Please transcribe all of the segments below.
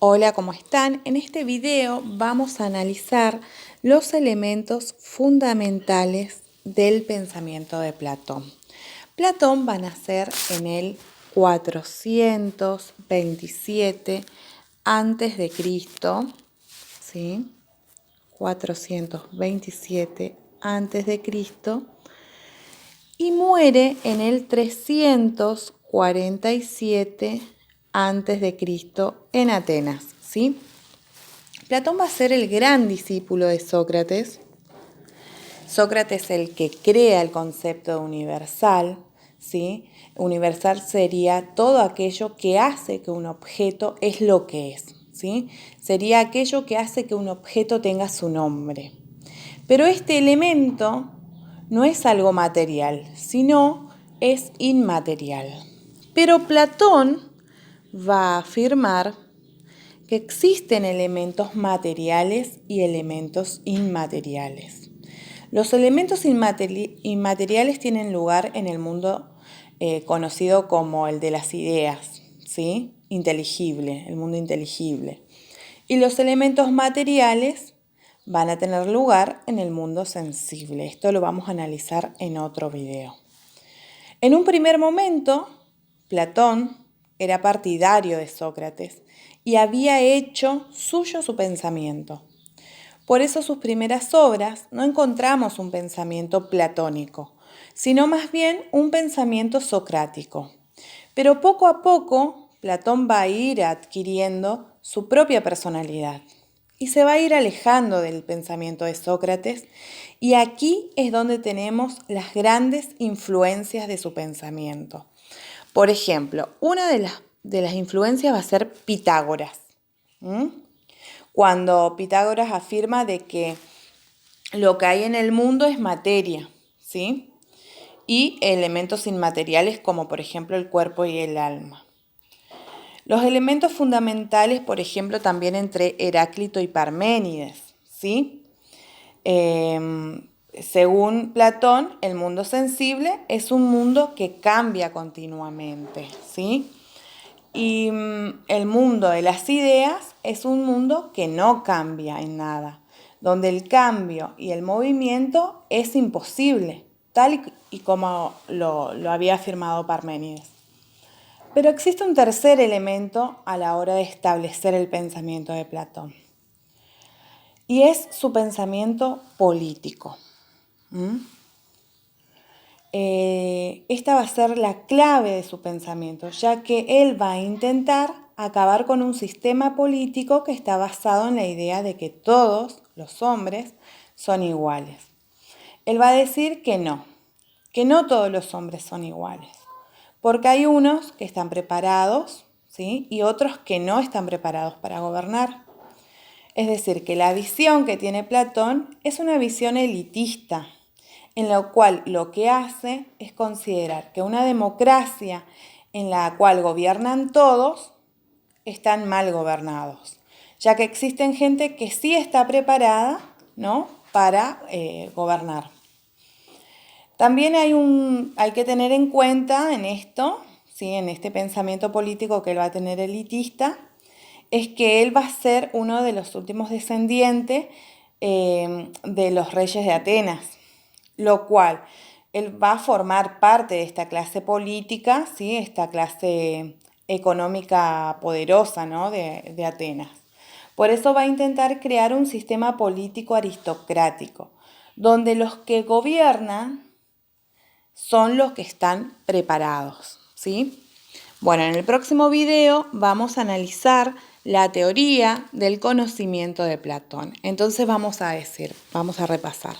Hola, ¿cómo están? En este video vamos a analizar los elementos fundamentales del pensamiento de Platón. Platón va a nacer en el 427 antes de Cristo, ¿sí? 427 antes de Cristo y muere en el 347 antes de Cristo en Atenas, ¿sí? Platón va a ser el gran discípulo de Sócrates. Sócrates es el que crea el concepto de universal, ¿sí? Universal sería todo aquello que hace que un objeto es lo que es, ¿sí? Sería aquello que hace que un objeto tenga su nombre. Pero este elemento no es algo material, sino es inmaterial. Pero Platón va a afirmar que existen elementos materiales y elementos inmateriales. Los elementos inmateriales tienen lugar en el mundo conocido como el de las ideas, ¿sí? Inteligible, el mundo inteligible. Y los elementos materiales van a tener lugar en el mundo sensible. Esto lo vamos a analizar en otro video. En un primer momento, Platón era partidario de Sócrates y había hecho suyo su pensamiento. Por eso sus primeras obras no encontramos un pensamiento platónico, sino más bien un pensamiento socrático. Pero poco a poco, Platón va a ir adquiriendo su propia personalidad y se va a ir alejando del pensamiento de Sócrates, y aquí es donde tenemos las grandes influencias de su pensamiento. Por ejemplo, una de las influencias va a ser Pitágoras. Cuando Pitágoras afirma de que lo que hay en el mundo es materia, ¿sí? Y elementos inmateriales como por ejemplo el cuerpo y el alma. Los elementos fundamentales, por ejemplo, también entre Heráclito y Parménides, ¿sí? Según Platón, el mundo sensible es un mundo que cambia continuamente, ¿sí? Y el mundo de las ideas es un mundo que no cambia en nada, donde el cambio y el movimiento es imposible, tal y como lo había afirmado Parménides. Pero existe un tercer elemento a la hora de establecer el pensamiento de Platón, y es su pensamiento político. Esta va a ser la clave de su pensamiento, ya que él va a intentar acabar con un sistema político que está basado en la idea de que todos los hombres son iguales. Él va a decir que no todos los hombres son iguales, porque hay unos que están preparados, ¿sí? Y otros que no están preparados para gobernar. Es decir, que la visión que tiene Platón es una visión elitista, en la cual lo que hace es considerar que una democracia en la cual gobiernan todos están mal gobernados, ya que existen gente que sí está preparada, ¿no?, para gobernar. También hay que tener en cuenta en esto, ¿sí?, en este pensamiento político que él va a tener elitista, es que él va a ser uno de los últimos descendientes de los reyes de Atenas, lo cual él va a formar parte de esta clase política, ¿sí?, esta clase económica poderosa, ¿no?, de Atenas. Por eso va a intentar crear un sistema político aristocrático, donde los que gobiernan son los que están preparados, ¿sí? Bueno, en el próximo video vamos a analizar la teoría del conocimiento de Platón. Entonces vamos a repasar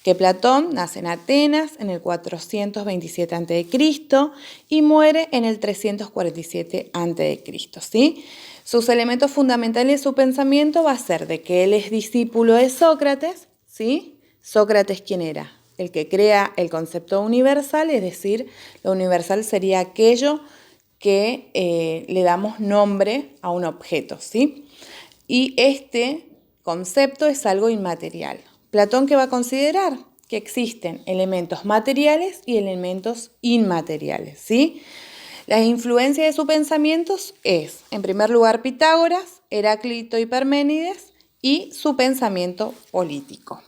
que Platón nace en Atenas en el 427 a.C. y muere en el 347 a.C., ¿sí? Sus elementos fundamentales de su pensamiento va a ser de que él es discípulo de Sócrates, ¿sí? Sócrates, ¿quién era? El que crea el concepto universal, es decir, lo universal sería aquello que le damos nombre a un objeto, ¿sí? Y este concepto es algo inmaterial. Platón, ¿qué va a considerar? Que existen elementos materiales y elementos inmateriales, ¿sí? La influencia de su pensamiento es, en primer lugar, Pitágoras, Heráclito y Parménides, y su pensamiento político.